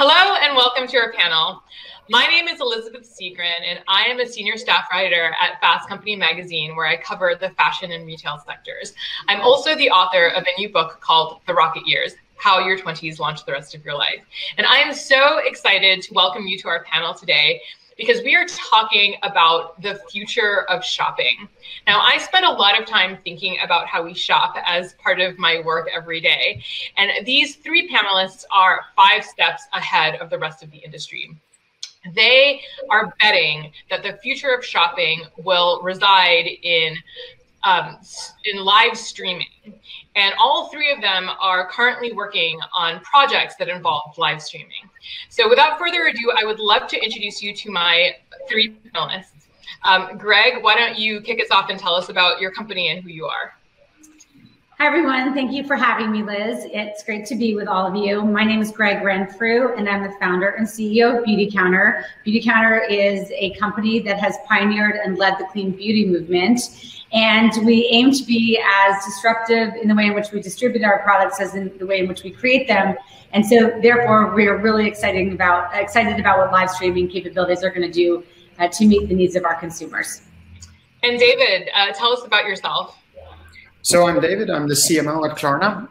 Hello and welcome to our panel. My name is Elizabeth Seagren and I am a senior staff writer at Fast Company magazine where I cover the fashion and retail sectors. I'm also the author of a new book called The Rocket Years: How Your 20s Launch the Rest of Your Life. And I am so excited to welcome you to our panel today because we are talking about the future of shopping. Now, I spend a lot of time thinking about how we shop as part of my work every day. And these three panelists are 5 steps ahead of the rest of the industry. They are betting that the future of shopping will reside in live streaming. And all 3 of them are currently working on projects that involve live streaming. So without further ado, I would love to introduce you to my 3 panelists. Greg, why don't you kick us off and tell us about your company and who you are? Hi, everyone. Thank you for having me, Liz. It's great to be with all of you. My name is Greg Renfrew, and I'm the founder and CEO of Beauty Counter. Beauty Counter is a company that has pioneered and led the clean beauty movement. And we aim to be as disruptive in the way in which we distribute our products as in the way in which we create them. And so therefore, we are really excited about what live streaming capabilities are going to do to meet the needs of our consumers. And David, tell us about yourself. So I'm David, I'm the CMO at Klarna.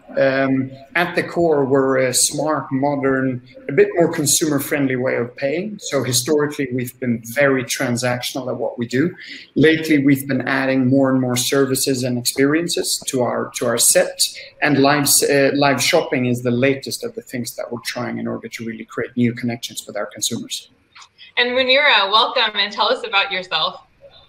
At the core, we're a smart, modern, a bit more consumer-friendly way of paying. So historically, we've been very transactional at what we do. Lately, we've been adding more and more services and experiences to our set. And live shopping is the latest of the things that we're trying in order to really create new connections with our consumers. And Munira, welcome, and tell us about yourself.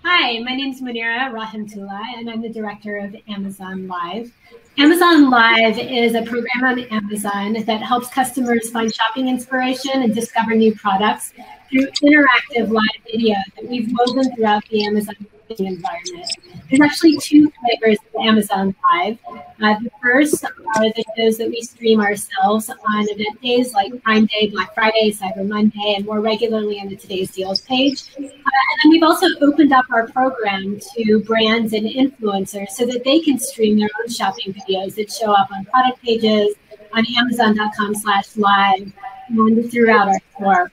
Hi, my name is Munira Rahimtullah, and I'm the director of Amazon Live. Amazon Live is a program on Amazon that helps customers find shopping inspiration and discover new products through interactive live video that we've woven throughout the Amazon environment. There's actually 2 flavors of Amazon Live. The first are the shows that we stream ourselves on event days like Prime Day, Black Friday, Cyber Monday, and more regularly on the Today's Deals page. And then we've also opened up our program to brands and influencers so that they can stream their own shopping videos that show up on product pages, on Amazon.com/live, and throughout our store.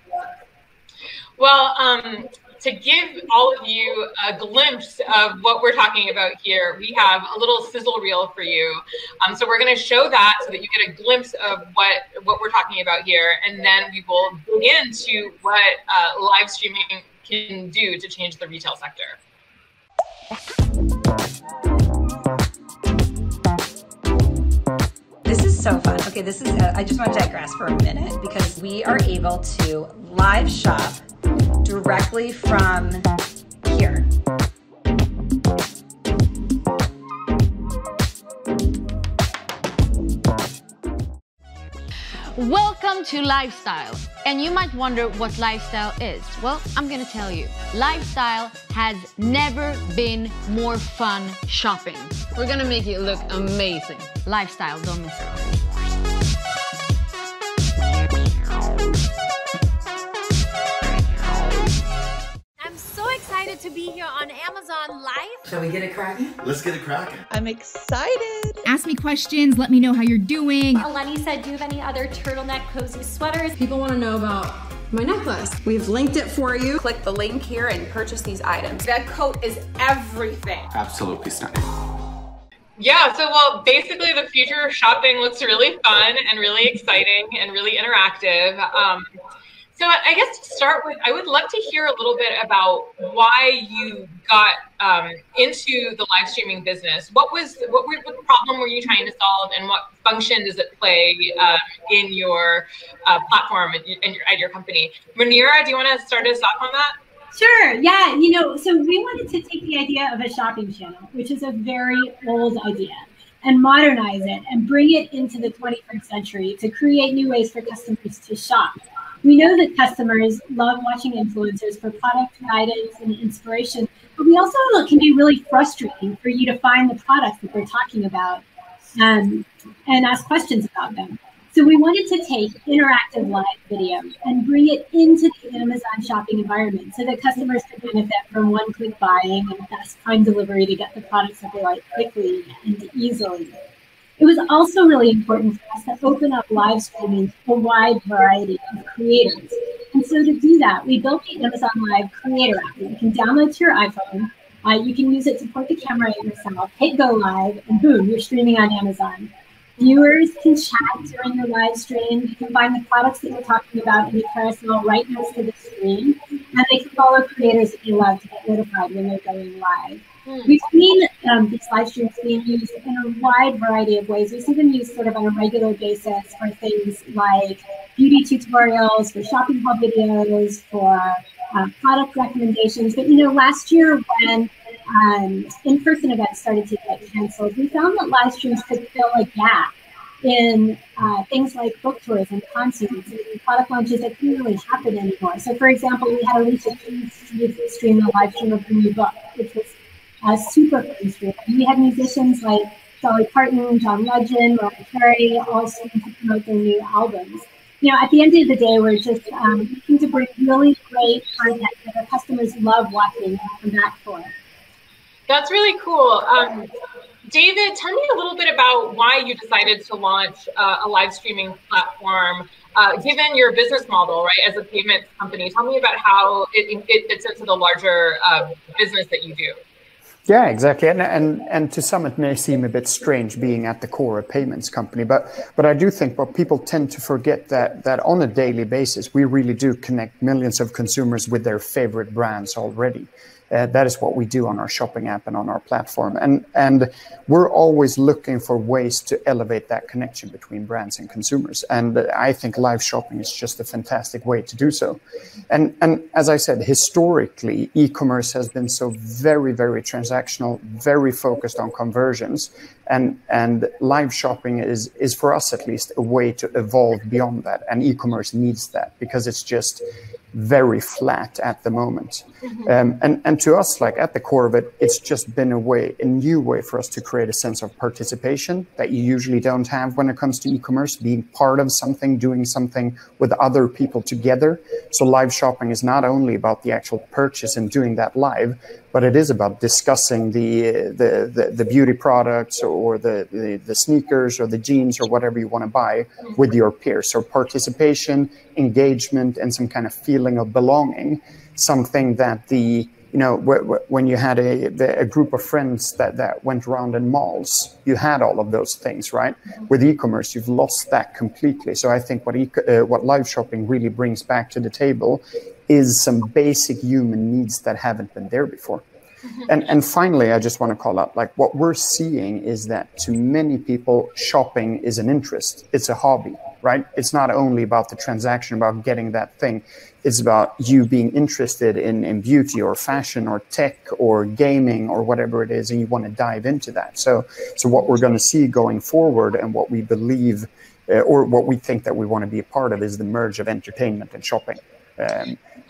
Well, to give all of you a glimpse of what we're talking about here, we have a little sizzle reel for you. So we're going to show that so that you get a glimpse of what we're talking about here, and then we will dig into what live streaming can do to change the retail sector. This is so fun. Okay, this is, I just want to digress for a minute because we are able to live shop directly from here. Welcome to Lifestyle. And you might wonder what lifestyle is. Well, I'm gonna tell you. Lifestyle has never been more fun shopping. We're gonna make it look amazing. Lifestyle, don't miss it. I'm so excited to be here on Amazon Live. Shall we get it cracking? Let's get it cracking. I'm excited. Ask me questions. Let me know how you're doing. Eleni said, do you have any other turtleneck cozy sweaters? People want to know about my necklace. We've linked it for you. Click the link here and purchase these items. That coat is everything. Absolutely stunning. Yeah, so well, basically the future of shopping looks really fun and really exciting and really interactive. So I guess to start with, I would love to hear a little bit about why you got into the live streaming business. What problem were you trying to solve, and what function does it play in your platform and at your company? Munira, do you want to start us off on that? Sure, yeah, so we wanted to take the idea of a shopping channel, which is a very old idea, and modernize it and bring it into the 21st century to create new ways for customers to shop. We know that customers love watching influencers for product guidance and inspiration, but we also know it can be really frustrating for you to find the products that they're talking about and ask questions about them. So we wanted to take interactive live video and bring it into the Amazon shopping environment so that customers could benefit from one-click buying and fast time delivery to get the products that they like quickly and easily. It was also really important for us to open up live streaming to a wide variety of creators. And so to do that, we built the Amazon Live Creator app that you can download to your iPhone. You can use it to point the camera at yourself, hit go live, and boom, you're streaming on Amazon. Viewers can chat during the live stream. You can find the products that you're talking about in the carousel right next to the screen. And they can follow creators that you love to get notified when they're going live. We've seen these live streams being used in a wide variety of ways. We see them used sort of on a regular basis for things like beauty tutorials, for shopping haul videos, for product recommendations. But, last year when in-person events started to get canceled, we found that live streams could fill a gap in things like book tours and concerts and product launches that couldn't really happen anymore. So, for example, we had Alicia Keys stream a live stream of her new book, which was super fun stream. We had musicians like Dolly Parton, John Legend, Mariah Carey, all stream to promote their new albums. At the end of the day, we're just looking to bring really great content that our customers love watching and come back for. That's really cool. David, tell me a little bit about why you decided to launch a live streaming platform, given your business model, right, as a payment company. Tell me about how it fits into the larger business that you do. Yeah, exactly. And to some, it may seem a bit strange being at the core of a payments company, but I do think what people tend to forget that on a daily basis, we really do connect millions of consumers with their favorite brands already. That is what we do on our shopping app and on our platform. And we're always looking for ways to elevate that connection between brands and consumers. And I think live shopping is just a fantastic way to do so. And as I said, historically, e-commerce has been so very, very transactional, very focused on conversions. And live shopping is, for us at least, a way to evolve beyond that. And e-commerce needs that because it's just very flat at the moment. And to us, like at the core of it, it's just been a new way for us to create a sense of participation that you usually don't have when it comes to e-commerce, being part of something, doing something with other people together. So live shopping is not only about the actual purchase and doing that live, but it is about discussing the beauty products or the sneakers or the jeans or whatever you want to buy with your peers. So participation, engagement, and some kind of feeling of belonging, something that when you had a group of friends that went around in malls, you had all of those things, right? With e-commerce, you've lost that completely. So I think what live shopping really brings back to the table is some basic human needs that haven't been there before. And finally, I just want to call out, like, what we're seeing is that to many people, shopping is an interest. It's a hobby, right? It's not only about the transaction, about getting that thing. It's about you being interested in beauty or fashion or tech or gaming or whatever it is, and you want to dive into that. So what we're going to see going forward and what we believe or what we think that we want to be a part of is the merge of entertainment and shopping.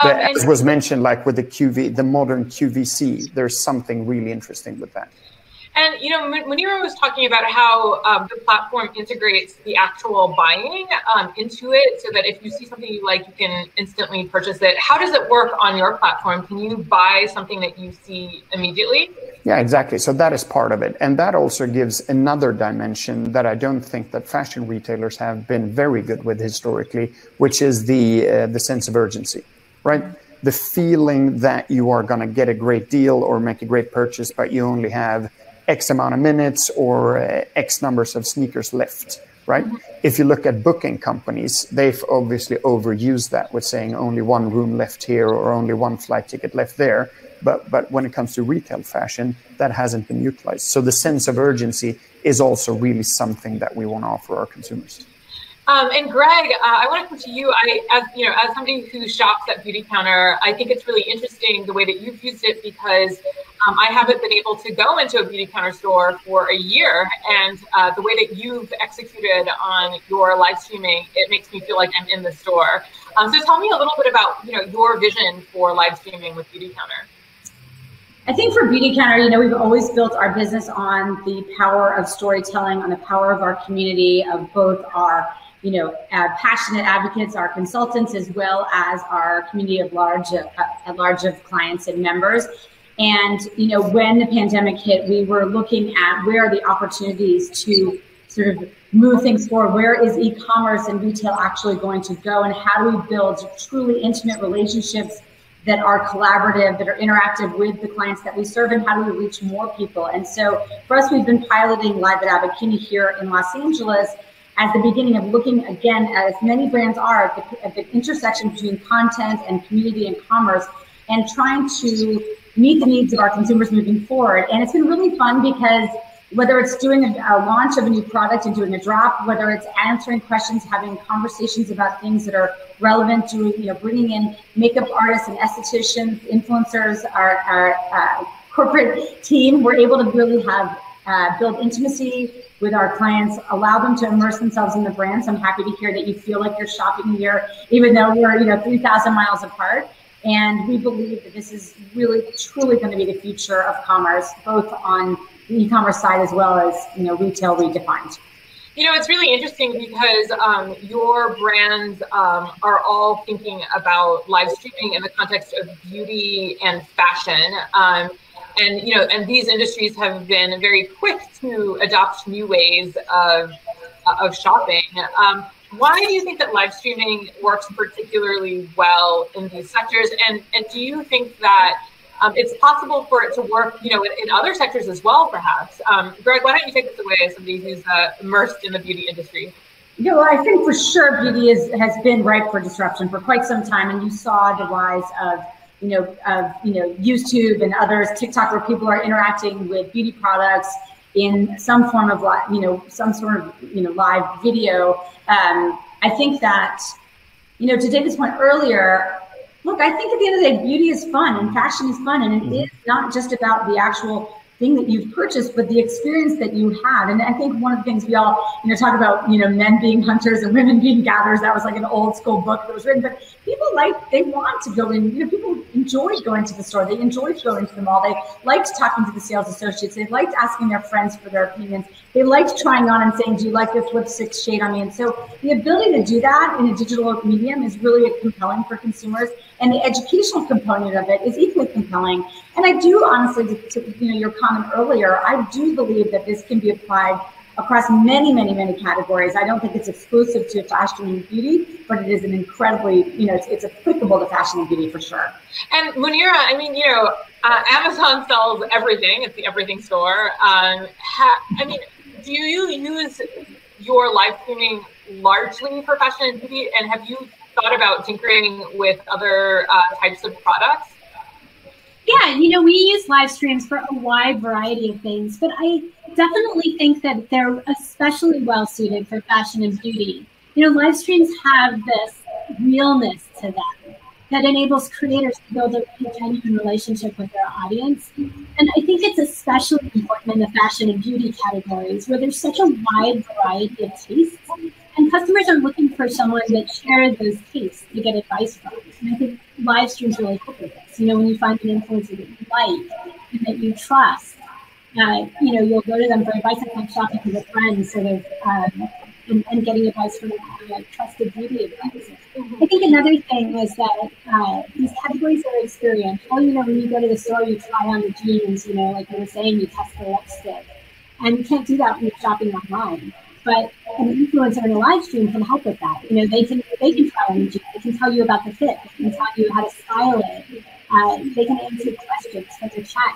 As was mentioned, like with the modern QVC, there's something really interesting with that. And, Munira was talking about how the platform integrates the actual buying into it so that if you see something you like, you can instantly purchase it. How does it work on your platform? Can you buy something that you see immediately? Yeah, exactly. So that is part of it. And that also gives another dimension that I don't think that fashion retailers have been very good with historically, which is the sense of urgency, right? The feeling that you are going to get a great deal or make a great purchase, but you only have X amount of minutes or X numbers of sneakers left, right? If you look at booking companies, they've obviously overused that with saying only one room left here or only one flight ticket left there. But when it comes to retail fashion, that hasn't been utilized. So the sense of urgency is also really something that we want to offer our consumers. And Greg, I want to come to you. As somebody who shops at Beautycounter, I think it's really interesting the way that you've used it because I haven't been able to go into a Beautycounter store for a year, and the way that you've executed on your live streaming, it makes me feel like I'm in the store. So tell me a little bit about your vision for live streaming with Beautycounter. I think for Beautycounter, we've always built our business on the power of storytelling, on the power of our community, of both our passionate advocates, our consultants, as well as our community at large of clients and members. And when the pandemic hit, we were looking at where are the opportunities to sort of move things forward. Where is e-commerce and retail actually going to go, and how do we build truly intimate relationships that are collaborative, that are interactive with the clients that we serve, and how do we reach more people? And so for us, we've been piloting Live at Abakini here in Los Angeles as the beginning of looking again, as many brands are, at the intersection between content and community and commerce, and trying to meet the needs of our consumers moving forward. And it's been really fun because whether it's doing a launch of a new product and doing a drop, whether it's answering questions, having conversations about things that are relevant to, bringing in makeup artists and estheticians, influencers, our corporate team, we're able to really have build intimacy with our clients, allow them to immerse themselves in the brand. So I'm happy to hear that you feel like you're shopping here, even though we're 3,000 miles apart. And we believe that this is really, truly going to be the future of commerce, both on the e-commerce side as well as retail redefined. It's really interesting because your brands are all thinking about live streaming in the context of beauty and fashion. And these industries have been very quick to adopt new ways of shopping. Why do you think that live streaming works particularly well in these sectors? And do you think that it's possible for it to work, in other sectors as well, perhaps? Greg, why don't you take this away as somebody who's immersed in the beauty industry? Well, I think for sure beauty has been ripe for disruption for quite some time, and you saw the rise of YouTube and others, TikTok, where people are interacting with beauty products in some form of some sort of live video. I think that to David's point earlier, look, I think at the end of the day, beauty is fun and fashion is fun, and it is not just about the actual thing that you've purchased, but the experience that you had. And I think one of the things we all talk about, men being hunters and women being gatherers. That was like an old school book that was written, but people they want to go in. People enjoy going to the store. They enjoyed going to the mall. They liked talking to the sales associates. They liked asking their friends for their opinions. They liked trying on and saying, do you like this lipstick shade on me? And so the ability to do that in a digital medium is really compelling for consumers. And the educational component of it is equally compelling. And I do honestly, to your comment earlier, I do believe that this can be applied across many, many, many categories. I don't think it's exclusive to fashion and beauty, but it is an incredibly, it's applicable to fashion and beauty for sure. And Munira, Amazon sells everything. It's the everything store. Do you use your live streaming largely for fashion and beauty? And have you thought about tinkering with other types of products? Yeah, we use live streams for a wide variety of things, but I definitely think that they're especially well suited for fashion and beauty. Live streams have this realness to them that enables creators to build a genuine relationship with their audience. And I think it's especially important in the fashion and beauty categories where there's such a wide variety of tastes. And customers are looking for someone that shares those tastes to get advice from. And I think live streams really help with this. When you find an influencer that you like and that you trust, you'll go to them for advice and like shopping with a friend, sort of, and getting advice from trusted beauty advice. I think another thing was that these categories are experiential. When you go to the store, you try on the jeans, like you were saying, you test the lipstick. And you can't do that when you're shopping online. But an influencer in a live stream can help with that. They can try on the jeans. They can tell you about the fit. They can tell you how to style it. They can answer questions from the chat.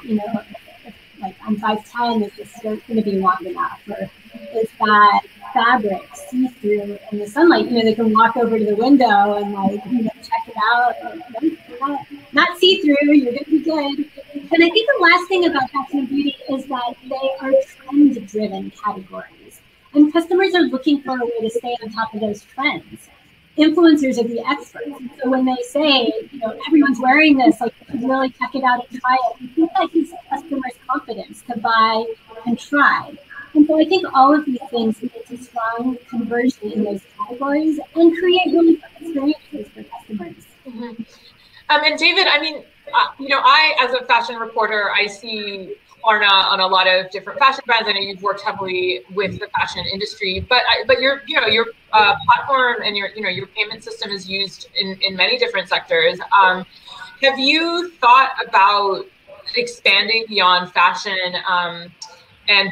Like I'm 5'10", is this skirt going to be long enough? Or is that fabric see-through in the sunlight? They can walk over to the window and check it out. Not see-through, you're going to be good. And I think the last thing about fashion and beauty is that they are trend-driven categories. And customers are looking for a way to stay on top of those trends. Influencers are the experts. So when they say, everyone's wearing this, you should really check it out and try it, I think that gives customers confidence to buy and try. And so I think all of these things lead to strong conversion in those categories and create really fun experiences for customers. Mm-hmm. And David, I, as a fashion reporter, I see Klarna on a lot of different fashion brands. I know you've worked heavily with the fashion industry, but your platform and your payment system is used in many different sectors. Have you thought about expanding beyond fashion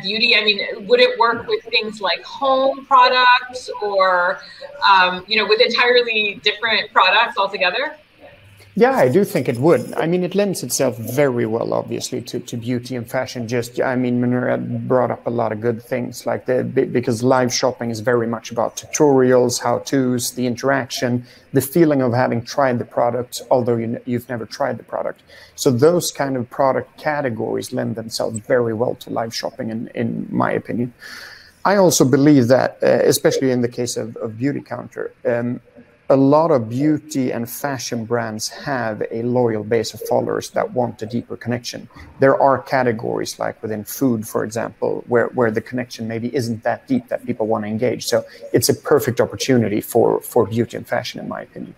beauty? I mean, would it work with things like home products or, with entirely different products altogether? Yeah, I do think it would. I mean, it lends itself very well, obviously, to beauty and fashion. Munira brought up a lot of good things, like because live shopping is very much about tutorials, how-tos, the interaction, the feeling of having tried the product, although you've never tried the product. So those kind of product categories lend themselves very well to live shopping, in my opinion. I also believe that, especially in the case of Beauty Counter, a lot of beauty and fashion brands have a loyal base of followers that want a deeper connection. There are categories like within food, for example, where the connection maybe isn't that deep that people want to engage. So it's a perfect opportunity for beauty and fashion, in my opinion.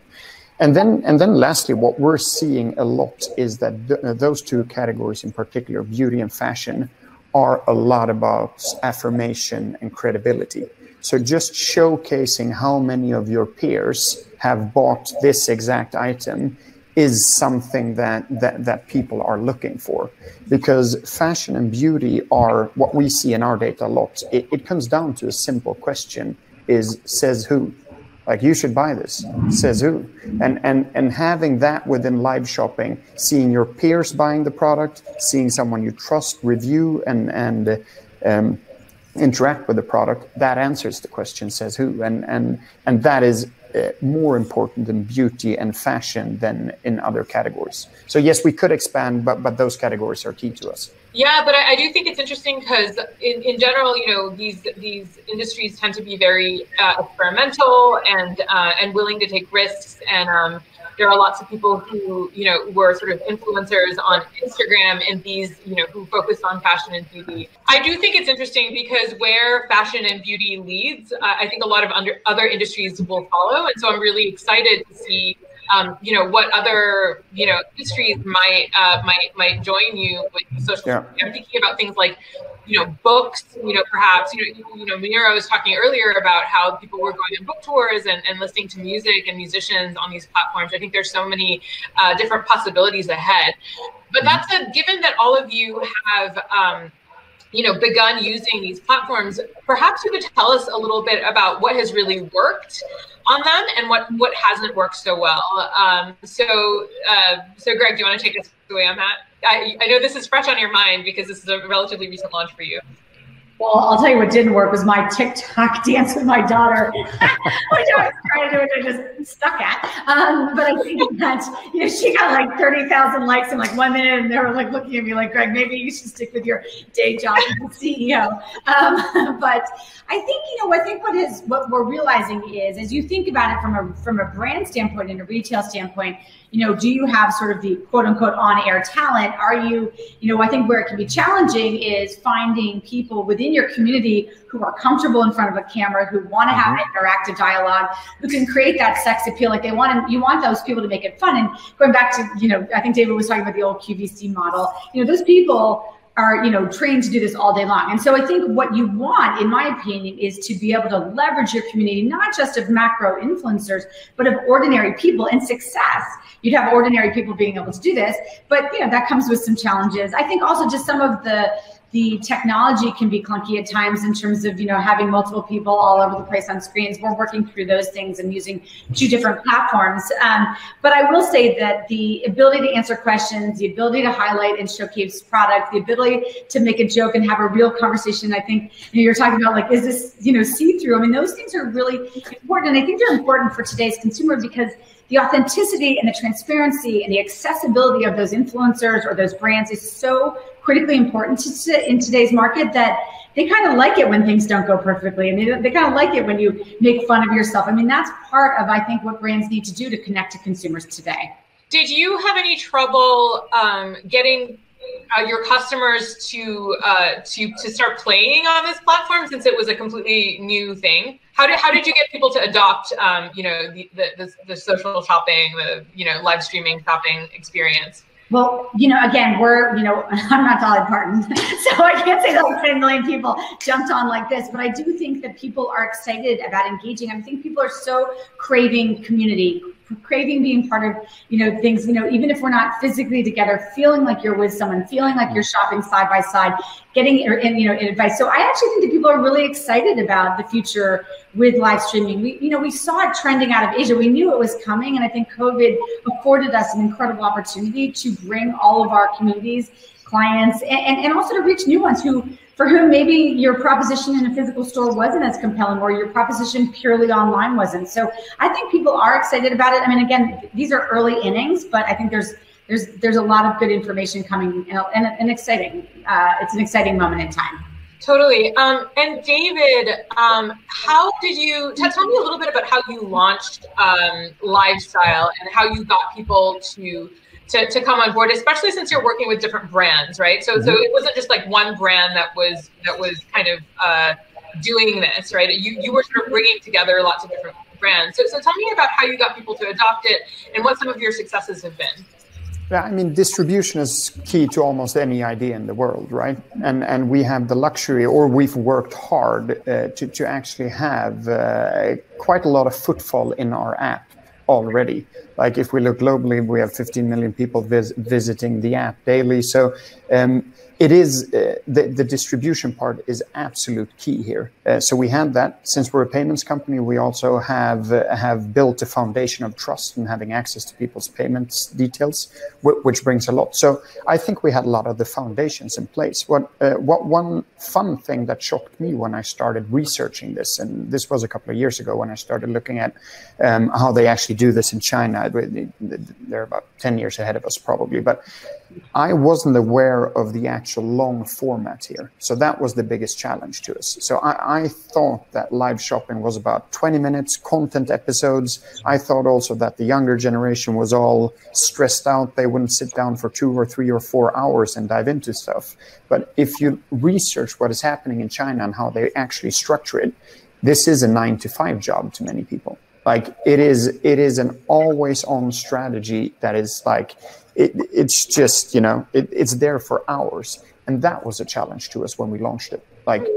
And then lastly, what we're seeing a lot is that those two categories in particular, beauty and fashion, are a lot about affirmation and credibility. So just showcasing how many of your peers have bought this exact item is something that people are looking for. Because fashion and beauty are what we see in our data a lot. It comes down to a simple question, is says who? Like, you should buy this, says who? And having that within live shopping, seeing your peers buying the product, seeing someone you trust review and interact with the product, that answers the question, says who, and that is more important in beauty and fashion than in other categories. So yes, we could expand, but those categories are key to us. Yeah, but I do think it's interesting because in general, these industries tend to be very experimental and willing to take risks, and there are lots of people who, were sort of influencers on Instagram and these, who focus on fashion and beauty. I do think it's interesting because where fashion and beauty leads, I think a lot of other industries will follow. And so I'm really excited to see, what other, industries might join you with social media. I'm thinking about things like, books, perhaps, Munira was talking earlier about how people were going on book tours and listening to music and musicians on these platforms. I think there's so many different possibilities ahead. But that said, given that all of you have, begun using these platforms, perhaps you could tell us a little bit about what has really worked on them and what hasn't worked so well. So Greg, do you want to take us away on that? I know this is fresh on your mind because this is a relatively recent launch for you. Well, I'll tell you what didn't work was my TikTok dance with my daughter, which I was trying to do, which I just stuck at. But I think that, she got like 30,000 likes in like 1 minute, and they were like looking at me like, Greg, maybe you should stick with your day job as the CEO. But I think, what we're realizing is, as you think about it from a brand standpoint and a retail standpoint, do you have sort of the quote unquote on-air talent? Are you, I think where it can be challenging is finding people within your community who are comfortable in front of a camera, who want to have an interactive dialogue, who can create that sex appeal. Like you want those people to make it fun. And going back to, I think David was talking about the old QVC model, those people are, trained to do this all day long. And so I think what you want, in my opinion, is to be able to leverage your community, not just of macro influencers, but of ordinary people. And success, you'd have ordinary people being able to do this, but that comes with some challenges. I think also just some of the technology can be clunky at times in terms of, having multiple people all over the place on screens. We're working through those things and using 2 different platforms. But I will say that the ability to answer questions, the ability to highlight and showcase product, the ability to make a joke and have a real conversation. I think you're talking about like, is this, see-through? I mean, those things are really important. And I think they're important for today's consumer because the authenticity and the transparency and the accessibility of those influencers or those brands is so critically important in today's market that they kind of like it when things don't go perfectly, and they kind of like it when you make fun of yourself. I mean, that's part of, I think, what brands need to do to connect to consumers today. Did you have any trouble getting your customers to start playing on this platform since it was a completely new thing? How did you get people to adopt the social shopping, the live streaming shopping experience? Well, again, I'm not Dolly Parton, so I can't say that like 10 million people jumped on like this, but I do think that people are excited about engaging. I think people are so craving community, craving being part of, things, even if we're not physically together, feeling like you're with someone, feeling like you're shopping side by side, getting advice. So I actually think that people are really excited about the future with live streaming. We saw it trending out of Asia. We knew it was coming, and I think COVID afforded us an incredible opportunity to bring all of our communities, clients, and also to reach new ones for whom maybe your proposition in a physical store wasn't as compelling, or your proposition purely online wasn't. So I think people are excited about it. I mean, again, these are early innings, but I think there's a lot of good information coming, and exciting. It's an exciting moment in time. Totally. And David, how did you tell me a little bit about how you launched Lifestyle and how you got people to come on board, especially since you're working with different brands, right? So it wasn't just like one brand that was kind of doing this, right? You were sort of bringing together lots of different brands. So tell me about how you got people to adopt it and what some of your successes have been. Yeah, I mean, distribution is key to almost any idea in the world, right? And we have the luxury, or we've worked hard to actually have quite a lot of footfall in our app already. Like if we look globally, we have 15 million people visiting the app daily. So it is the distribution part is absolute key here. So we have that. Since we're a payments company, we also have built a foundation of trust and having access to people's payments details, which brings a lot. So I think we had a lot of the foundations in place. What one fun thing that shocked me when I started researching this, and this was a couple of years ago when I started looking at how they actually do this in China. They're about 10 years ahead of us probably, but I wasn't aware of the actual long format here. So that was the biggest challenge to us. So I thought that live shopping was about 20 minutes, content episodes. I thought also that the younger generation was all stressed out. They wouldn't sit down for 2 or 3 or 4 hours and dive into stuff. But if you research what is happening in China and how they actually structure it, this is a 9-to-5 job to many people. Like it is an always on strategy that is like, it's just, it's there for hours. And that was a challenge to us when we launched it. Like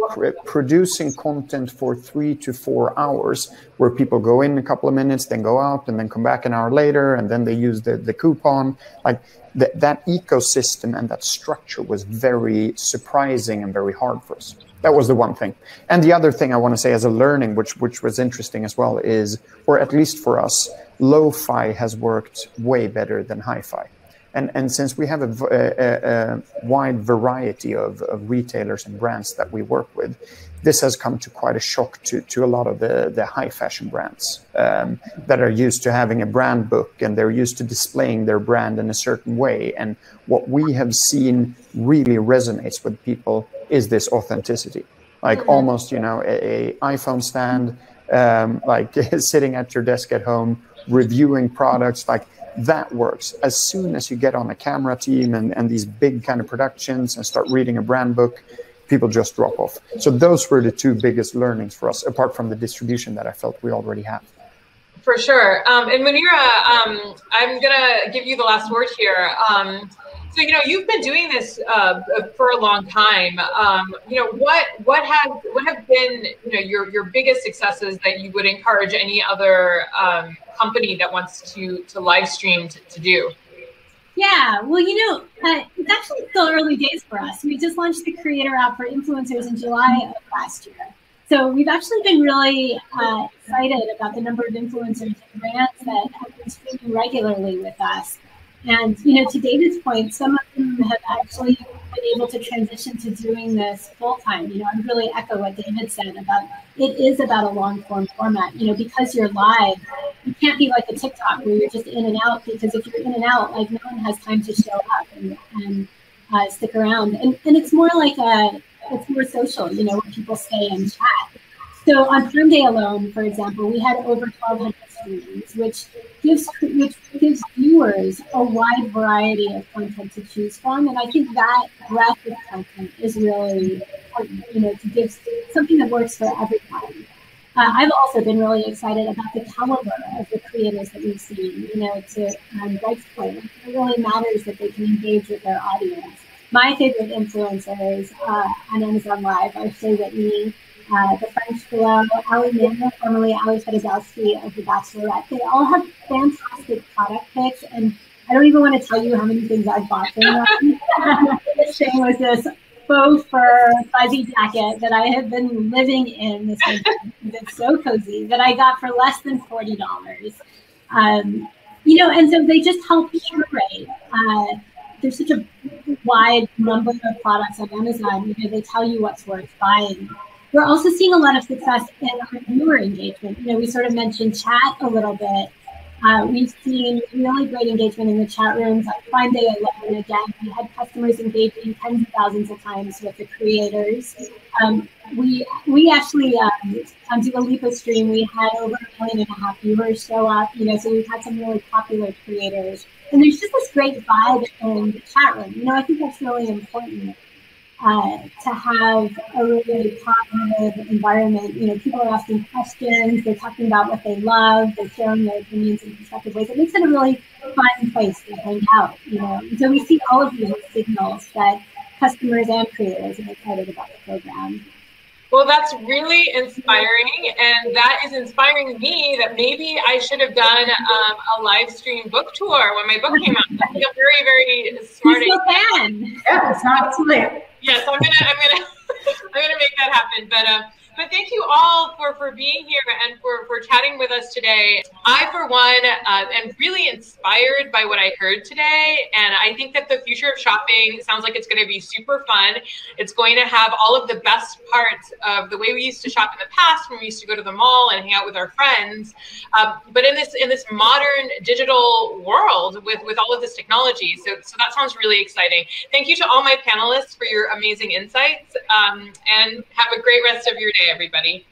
producing content for 3 to 4 hours where people go in a couple of minutes, then go out and then come back an hour later. And then they use the coupon. Like that ecosystem and that structure was very surprising and very hard for us. That was the one thing. And the other thing I want to say as a learning, which was interesting as well, is, or at least for us, lo-fi has worked way better than hi-fi. And since we have a wide variety of retailers and brands that we work with, this has come to quite a shock to a lot of the high fashion brands that are used to having a brand book, and they're used to displaying their brand in a certain way. And what we have seen really resonates with people is this authenticity, like almost, a iPhone stand, like sitting at your desk at home, reviewing products, like that works. As soon as you get on a camera team and these big kind of productions and start reading a brand book, people just drop off. So those were the two biggest learnings for us, apart from the distribution that I felt we already have. For sure. And Munira, I'm gonna give you the last word here. So you've been doing this for a long time. What have been your biggest successes that you would encourage any other company that wants to live stream to do? Yeah, well, it's actually still early days for us. We just launched the Creator app for influencers in July of last year. So we've actually been really excited about the number of influencers and brands that have been streaming regularly with us. And, to David's point, some of them have actually been able to transition to doing this full time. I really echo what David said about it is about a long form format. Because you're live, you can't be like a TikTok where you're just in and out, because if you're in and out, like no one has time to show up and stick around. And it's more like it's more social, where people stay and chat. So on Prime Day alone, for example, we had over 1,200 streams, which gives viewers a wide variety of content to choose from. And I think that breadth of content is really important, to give something that works for everyone. I've also been really excited about the caliber of the creators that we've seen, to Greg's point. It really matters that they can engage with their audience. My favorite influencers on Amazon Live are Say Whitney, the French fellow, Ali Manna, formerly Ali Fedogowski of The Bachelorette. They all have fantastic product picks, and I don't even want to tell you how many things I've bought from them. Shane was this faux fur fuzzy jacket that I have been living in this winter. It's so cozy that I got for less than $40. You know, and so they just help curate. There's such a wide number of products on Amazon. You know, they tell you what's worth buying. We're also seeing a lot of success in our viewer engagement. You know, we sort of mentioned chat a little bit. We've seen really great engagement in the chat rooms. On Prime Day 11, again, we had customers engaging tens of thousands of times with the creators. We actually on Dua Lipa's stream, we had over 1.5 million viewers show up. You know, so we've had some really popular creators, and there's just this great vibe in the chat room. You know, I think that's really important. To have a really positive environment. You know, people are asking questions, they're talking about what they love, they're sharing their opinions in constructive ways. It makes it a really fun place to hang out, you know. And so we see all of these signals that customers and creators are excited about the program. Well, that's really inspiring, and that is inspiring me that maybe I should have done a live stream book tour when my book came out. I think I'm very, very smart. You still can. Yeah, it's not too late. Yes, I'm gonna make that happen. But thank you all for being here and for chatting with us today. I, for one, am really inspired by what I heard today. And I think that the future of shopping sounds like it's going to be super fun. It's going to have all of the best parts of the way we used to shop in the past when we used to go to the mall and hang out with our friends. But in this modern digital world with all of this technology. So that sounds really exciting. Thank you to all my panelists for your amazing insights, and have a great rest of your day, everybody.